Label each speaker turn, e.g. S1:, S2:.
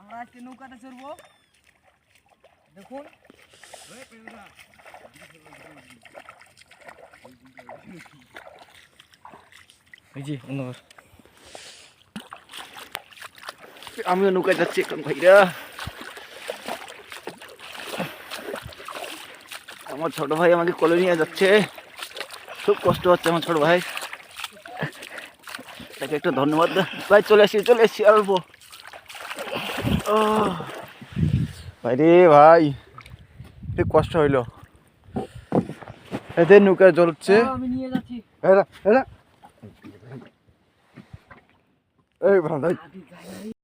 S1: আমরা আজকে নৌকাতে চড়বো দেখুন
S2: আমিও নৌকায় যাচ্ছি এখন ভাইরা। আমার ছোট ভাই আমাকে কোলে নিয়ে যাচ্ছে, খুব কষ্ট হচ্ছে আমার ছোট ভাই, তাকে একটু ধন্যবাদ ভাই। চলে এসছি অল্প ভাই রে ভাই, খুব কষ্ট হইলো। এদের নৌকা জ্বলছে,
S1: আমি নিয়ে যাচ্ছি।
S2: এই ভাই